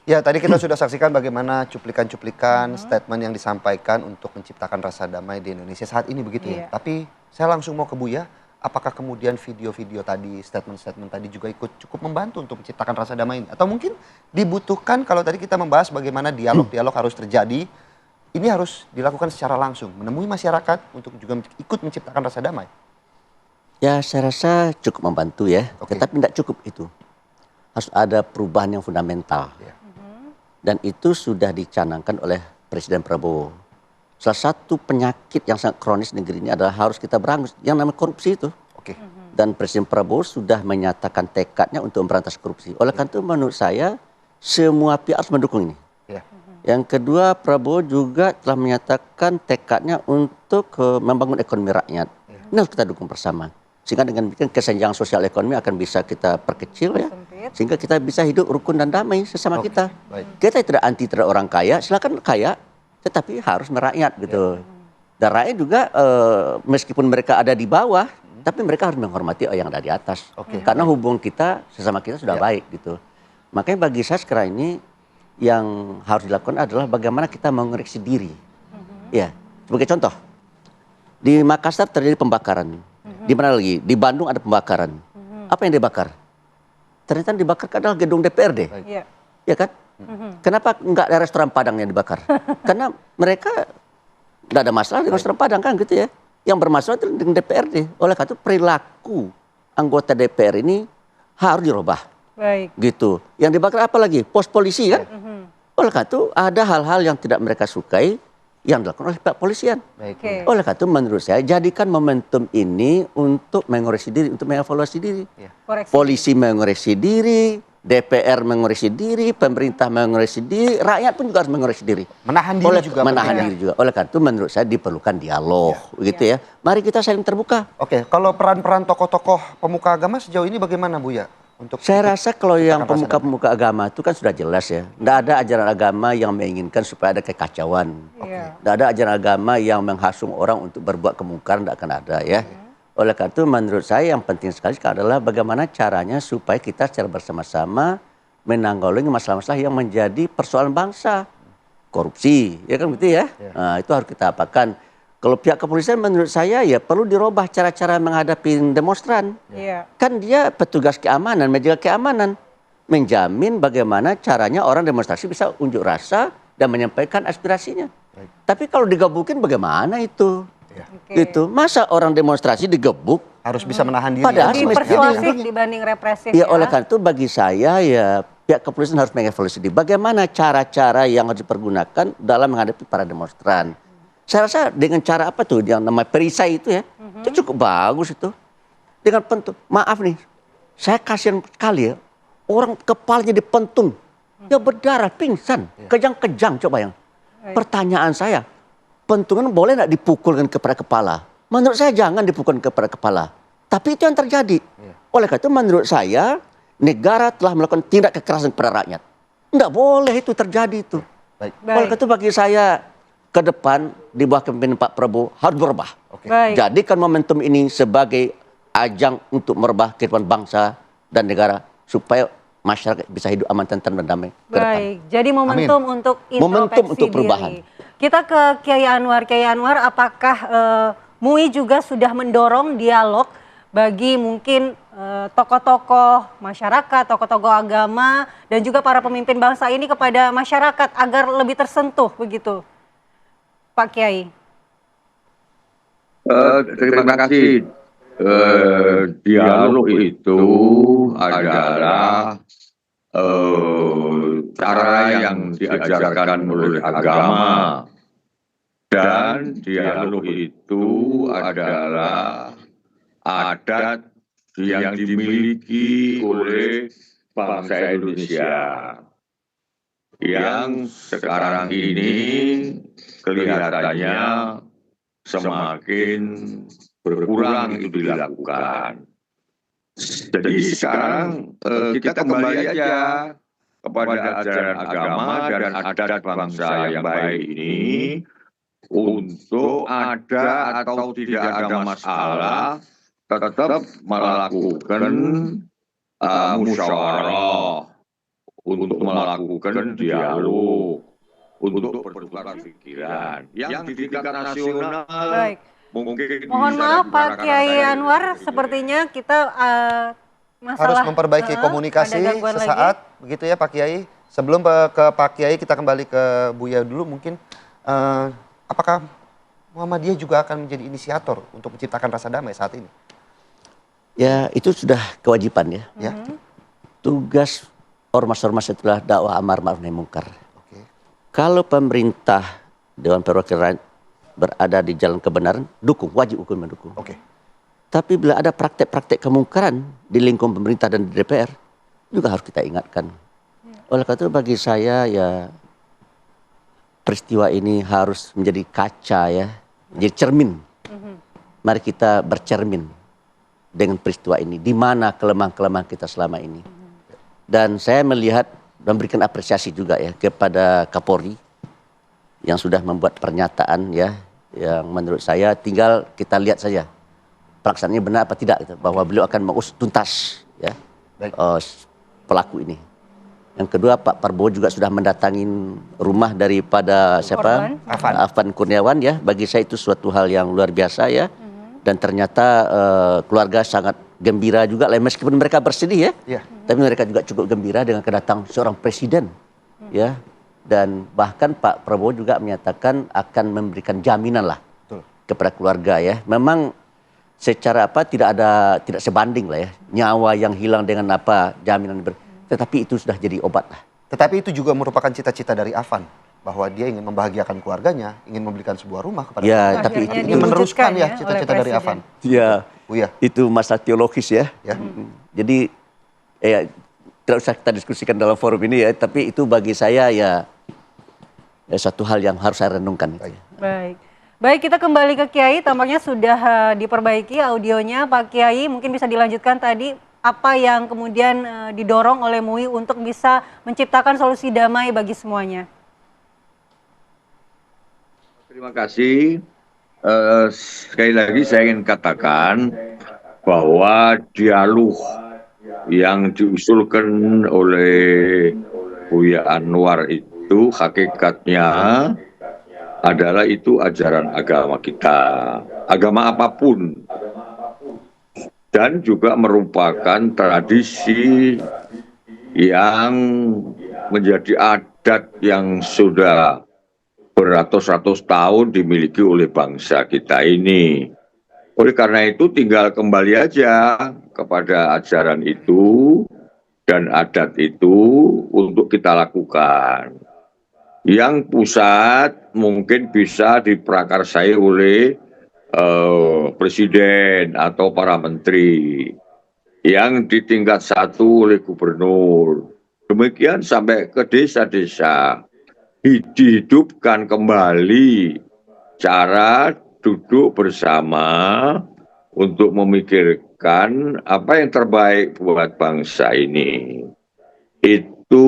Ya, tadi kita sudah saksikan bagaimana cuplikan-cuplikan statement yang disampaikan untuk menciptakan rasa damai di Indonesia saat ini begitu ya. Iya. Tapi saya langsung mau ke Buya, apakah kemudian video-video tadi, statement-statement tadi juga ikut cukup membantu untuk menciptakan rasa damai ini? Atau mungkin dibutuhkan kalau tadi kita membahas bagaimana dialog-dialog harus terjadi, ini harus dilakukan secara langsung, menemui masyarakat untuk juga ikut menciptakan rasa damai. Ya, saya rasa cukup membantu ya, Oke. tetapi tidak cukup itu. Harus ada perubahan yang fundamental. Ya. Dan itu sudah dicanangkan oleh Presiden Prabowo. Salah satu penyakit yang sangat kronis negeri ini adalah harus kita berangus yang namanya korupsi itu. Oke. Dan Presiden Prabowo sudah menyatakan tekadnya untuk memberantas korupsi. Oleh karena itu menurut saya semua pihak harus mendukung ini. Ya. Yang kedua, Prabowo juga telah menyatakan tekadnya untuk membangun ekonomi rakyat. Ini harus kita dukung bersama. Sehingga dengan demikian kesenjangan sosial ekonomi akan bisa kita perkecil ya. Sempit. Sehingga kita bisa hidup rukun dan damai sesama Oke, kita. baik. Kita tidak anti terhadap orang kaya, silakan kaya, tetapi harus merakyat gitu. Dan rakyat juga meskipun mereka ada di bawah, tapi mereka harus menghormati yang ada di atas. Oke. Karena hubungan kita sesama kita sudah Ya. baik gitu. Makanya bagi saya sekarang ini yang harus dilakukan adalah bagaimana kita mengoreksi diri. Ya, sebagai contoh, di Makassar terjadi pembakaran. Di mana lagi? Di Bandung ada pembakaran. Apa yang dibakar? Ternyata yang dibakar adalah gedung DPRD. Baik. Iya. Ya kan? Kenapa enggak ada restoran Padang yang dibakar? Karena mereka enggak ada masalah dengan restoran Padang kan gitu ya. Yang bermasalah itu dengan DPRD. Oleh karena itu perilaku anggota DPR ini harus dirubah. Baik. Gitu. Yang dibakar apa lagi? Pos polisi kan? Oleh karena itu ada hal-hal yang tidak mereka sukai yang dilakukan oleh pihak polisian. Baik. Oke. Oleh karena itu menurut saya jadikan momentum ini untuk mengoreksi diri, untuk mengevaluasi diri. Koreksi. Polisi mengoreksi diri, DPR mengoreksi diri, pemerintah mengoreksi diri, rakyat pun juga harus mengoreksi diri. Menahan diri juga menahan penting ya? diri juga. Oleh karena itu menurut saya diperlukan dialog, begitu ya. Mari kita saling terbuka. Oke, kalau peran-peran tokoh-tokoh pemuka agama sejauh ini bagaimana Buya? Untuk Saya rasa kalau yang menciptakan rasa damai? pemuka-pemuka agama itu kan sudah jelas ya. Tidak ada ajaran agama yang menginginkan supaya ada kekacauan. Iya. Tidak ada ajaran agama yang menghasung orang untuk berbuat kemungkaran, tidak akan ada ya. Oleh karena itu menurut saya yang penting sekali adalah bagaimana caranya supaya kita secara bersama-sama menanggulangi masalah-masalah yang menjadi persoalan bangsa. Korupsi, ya kan begitu ya. Nah, itu harus kita apakan. Kalau pihak kepolisian menurut saya ya perlu dirubah cara-cara menghadapi demonstran. Iya. Kan dia petugas keamanan, menjaga keamanan. Menjamin bagaimana caranya orang demonstrasi bisa unjuk rasa dan menyampaikan aspirasinya. Tapi kalau digebukin bagaimana itu? Oke. Gitu. Masa orang demonstrasi digebuk? Harus bisa menahan diri. Padahal ya, Lebih Mas? persuasif dibanding represif Ya oleh karena itu bagi saya ya pihak kepolisian harus mengevaluasi diri. Bagaimana cara-cara yang harus dipergunakan dalam menghadapi para demonstran. Saya rasa dengan cara apa tuh yang namanya perisai itu ya. Itu cukup bagus itu. Dengan pentung. Maaf nih. Saya kasihan sekali ya. Orang kepalanya dipentung. Ya berdarah, pingsan. Kejang-kejang coba yang. Pertanyaan saya. Pentungan boleh nggak dipukulkan kepada kepala? Menurut saya jangan dipukulkan kepada kepala. Tapi itu yang terjadi. Oleh karena itu menurut saya negara telah melakukan tindak kekerasan kepada rakyat. Nggak boleh itu terjadi itu. Baik. Oleh karena itu bagi saya ke depan di bawah kepemimpinan Pak Prabowo harus berubah. Oke. Baik. Jadikan momentum ini sebagai ajang untuk merubah kehidupan bangsa dan negara supaya masyarakat bisa hidup aman, tentram dan damai ke depan. Baik, jadi momentum untuk introspeksi Momentum untuk diri. perubahan. Kita ke Kiai Anwar. Kiai Anwar, apakah MUI juga sudah mendorong dialog bagi mungkin tokoh-tokoh masyarakat, tokoh-tokoh agama, dan juga para pemimpin bangsa ini kepada masyarakat agar lebih tersentuh begitu, Pak Kiai? Terima kasih. Dialog itu adalah cara yang diajarkan oleh agama, dan dialog itu adalah adat yang dimiliki oleh bangsa Indonesia yang sekarang ini kelihatannya semakin berkurang itu dilakukan. Jadi sekarang kita kembali aja kepada ajaran agama dan adat bangsa yang baik ini. Untuk ada atau tidak ada masalah, tetap melakukan musyawarah untuk melakukan dialog, untuk bertukar pikiran. Yang di tingkat nasional Baik. mungkin Mohon bisa maaf Pak dibicarakan Kiai antara Anwar, elit-elit. sepertinya kita Harus masalah memperbaiki komunikasi ada gangguan sesaat, begitu ya Pak Kiai. Sebelum ke Pak Kiai, kita kembali ke Buya dulu. Mungkin apakah Muhammadiyah juga akan menjadi inisiator untuk menciptakan rasa damai saat ini? Ya, itu sudah kewajiban ya. Ya, Tugas ormas-ormas itulah dakwah amar ma'ruf nahi munkar. oke. Kalau pemerintah Dewan Perwakilan Rakyat berada di jalan kebenaran, dukung, wajib hukum mendukung. Oke. Tapi bila ada praktek-praktek kemungkaran di lingkup pemerintah dan di DPR, juga harus kita ingatkan. Oleh karena itu bagi saya ya peristiwa ini harus menjadi kaca ya, menjadi cermin. Mari kita bercermin dengan peristiwa ini. Di mana kelemahan-kelemahan kita selama ini. Dan saya melihat dan memberikan apresiasi juga ya kepada Kapolri yang sudah membuat pernyataan ya, yang menurut saya tinggal kita lihat saja pelaksanaannya benar apa tidak gitu, bahwa beliau akan mengusut tuntas ya Baik. pelaku ini. Yang kedua Pak Prabowo juga sudah mendatangin rumah daripada siapa? Afan Kurniawan ya. Bagi saya itu suatu hal yang luar biasa ya. Dan ternyata keluarga sangat gembira juga lah meskipun mereka bersedih ya. Iya. Tapi mereka juga cukup gembira dengan kedatangan seorang presiden ya. Dan bahkan Pak Prabowo juga menyatakan akan memberikan jaminan lah Betul. kepada keluarga ya. Memang secara apa tidak sebanding lah ya. Nyawa yang hilang dengan apa jaminan tetapi itu sudah jadi obat lah. Tetapi itu juga merupakan cita-cita dari Afan, bahwa dia ingin membahagiakan keluarganya, ingin memberikan sebuah rumah kepada Ya, keluarga. tapi Akhirnya Ingin meneruskan diwujudkan ya cita-cita oleh dari Afan. Ya, Buya, itu masalah teologis ya. ya. Jadi tidak usah kita diskusikan dalam forum ini ya, tapi itu bagi saya ya satu hal yang harus saya renungkan. Baik. Baik. Baik, kita kembali ke Kiai, tampaknya sudah diperbaiki audionya Pak Kiai, mungkin bisa dilanjutkan tadi apa yang kemudian didorong oleh MUI untuk bisa menciptakan solusi damai bagi semuanya. Terima kasih. Sekali lagi saya ingin katakan bahwa dialog yang diusulkan oleh Buya Anwar itu hakikatnya adalah itu ajaran agama kita, agama apapun, dan juga merupakan tradisi yang menjadi adat yang sudah beratus-ratus tahun dimiliki oleh bangsa kita ini. Oleh karena itu tinggal kembali aja kepada ajaran itu dan adat itu untuk kita lakukan. Yang pusat mungkin bisa diprakarsai oleh presiden atau para menteri, yang di tingkat 1 oleh gubernur. Demikian sampai ke desa-desa. Dihidupkan kembali cara duduk bersama untuk memikirkan apa yang terbaik buat bangsa ini. Itu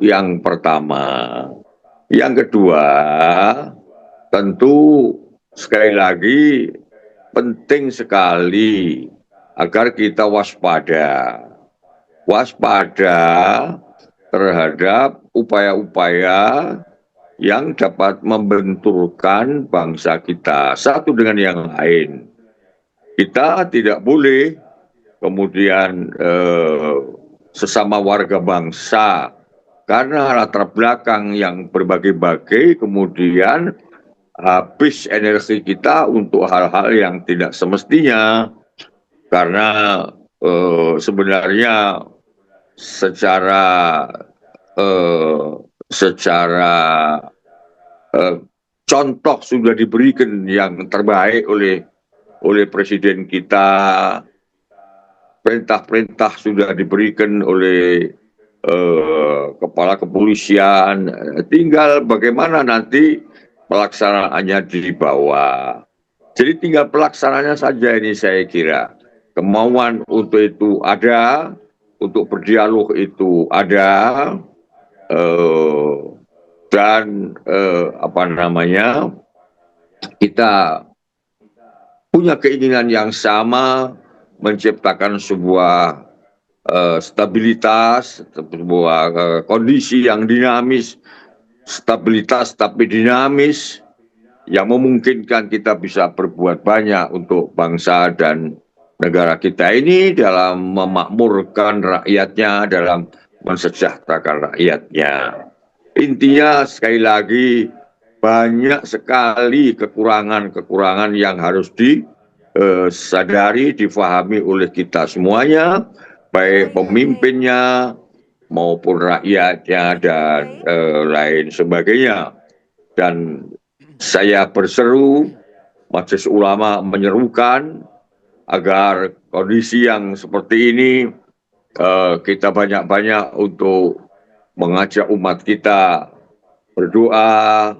yang pertama. Yang kedua, tentu sekali lagi penting sekali agar kita waspada terhadap upaya-upaya yang dapat membenturkan bangsa kita satu dengan yang lain. Kita tidak boleh kemudian sesama warga bangsa karena latar belakang yang berbagai-bagai kemudian habis energi kita untuk hal-hal yang tidak semestinya, karena sebenarnya secara contoh sudah diberikan yang terbaik oleh presiden kita, perintah-perintah sudah diberikan oleh kepala kepolisian, tinggal bagaimana nanti pelaksanaannya di bawah. Jadi tinggal pelaksananya saja ini saya kira. Kemauan untuk itu ada, untuk berdialog itu ada, dan kita punya keinginan yang sama menciptakan sebuah stabilitas, sebuah kondisi yang dinamis, stabilitas tapi dinamis, yang memungkinkan kita bisa berbuat banyak untuk bangsa dan negara kita ini dalam memakmurkan rakyatnya, dalam mensejahterakan rakyatnya. Intinya sekali lagi banyak sekali kekurangan-kekurangan yang harus disadari, difahami oleh kita semuanya, baik pemimpinnya maupun rakyatnya dan lain sebagainya. Dan saya berseru, Majelis Ulama menyerukan agar kondisi yang seperti ini kita banyak-banyak untuk mengajak umat kita berdoa,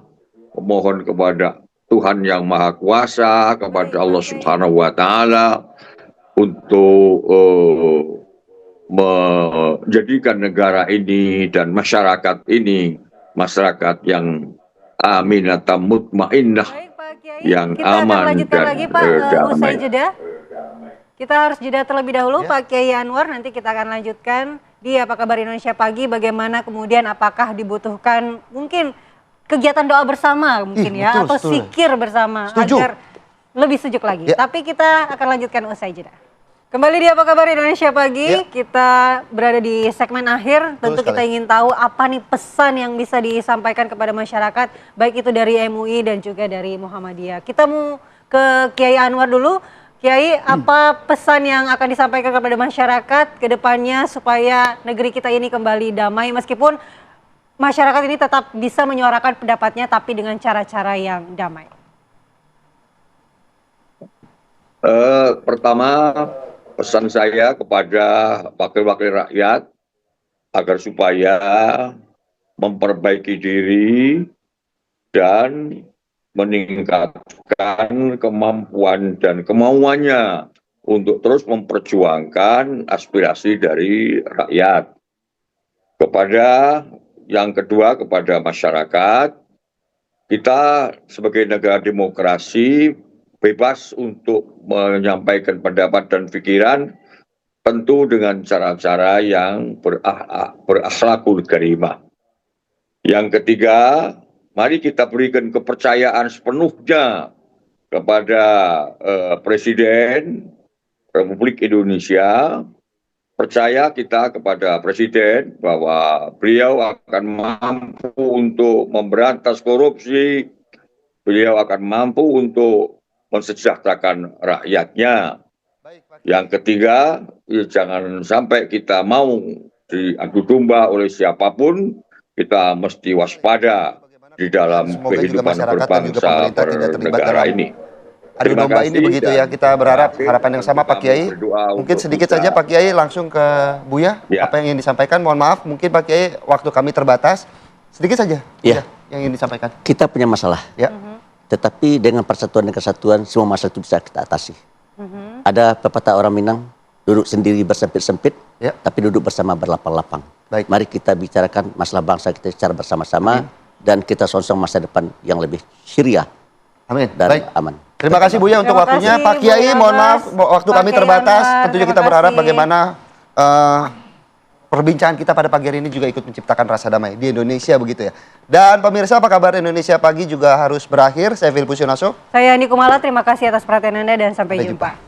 memohon kepada Tuhan yang Maha Kuasa, kepada Allah Subhanahu wa Ta'ala untuk menjadikan negara ini dan masyarakat ini masyarakat yang aminatan mutmainnah, Baik Pak Kiai, yang kita akan aman lanjutkan dan lagi Pak usai damai. jeda. Kita harus jeda terlebih dahulu Ya. Pak Kiai Anwar, nanti kita akan lanjutkan di Apa Kabar Indonesia Pagi, bagaimana kemudian apakah dibutuhkan mungkin kegiatan doa bersama mungkin ya, betul, atau betul. zikir bersama Setuju. agar lebih sejuk lagi. Ya. Tapi kita akan lanjutkan usai jeda. Kembali di Apa Kabar Indonesia Pagi, Ya. kita berada di segmen akhir. Tentu kita sekali. ingin tahu apa nih pesan yang bisa disampaikan kepada masyarakat, baik itu dari MUI dan juga dari Muhammadiyah. Kita mau ke Kiai Anwar dulu. Kiai, apa pesan yang akan disampaikan kepada masyarakat ke depannya supaya negeri kita ini kembali damai, meskipun masyarakat ini tetap bisa menyuarakan pendapatnya tapi dengan cara-cara yang damai? Pertama, pesan saya kepada wakil-wakil rakyat agar supaya memperbaiki diri dan meningkatkan kemampuan dan kemauannya untuk terus memperjuangkan aspirasi dari rakyat. Yang kedua, kepada masyarakat, kita sebagai negara demokrasi bebas untuk menyampaikan pendapat dan pikiran, tentu dengan cara-cara yang berakhlakul karimah. Yang ketiga, mari kita berikan kepercayaan sepenuhnya kepada Presiden Republik Indonesia. Percaya kita kepada Presiden bahwa beliau akan mampu untuk memberantas korupsi, beliau akan mampu untuk mensejahterakan rakyatnya. Yang ketiga, ya jangan sampai kita mau diadu domba oleh siapapun, kita mesti waspada di dalam Semoga juga kehidupan masyarakat dan juga berbangsa pemerintah tidak terlibat bernegara dalam ini. adu Terima domba ini kasih begitu dan ya. Kita berharap terima kasih harapan yang dan sama Pak kami Kiai. berdoa Mungkin untuk sedikit bisa- saja Pak Kiai langsung ke Buya. Ya. Apa yang ingin disampaikan? Mohon maaf, mungkin Pak Kiai waktu kami terbatas. Sedikit saja. Ya. Yang ingin disampaikan. Kita punya masalah, Ya. tetapi dengan persatuan dan kesatuan semua masalah itu bisa kita atasi. Ada pepatah orang Minang, duduk sendiri bersempit-sempit, Ya. tapi duduk bersama berlapang-lapang. Baik. Mari kita bicarakan masalah bangsa kita secara bersama-sama dan kita songsong masa depan yang lebih syiriah Amin. dan Baik. aman. Terima kasih Buya untuk Terima waktunya. kasih, Pak Kiai, Buya mohon maaf Abbas, waktu Pak kami Kiai terbatas. Anwar, Tentunya terima kita berharap kasih. bagaimana perbincangan kita pada pagi hari ini juga ikut menciptakan rasa damai di Indonesia begitu ya. Dan pemirsa, Apa Kabar Indonesia Pagi juga harus berakhir. Saya Phil Pusionaso. Saya Andi Kumala, terima kasih atas perhatian Anda dan sampai Sampai jumpa. jumpa.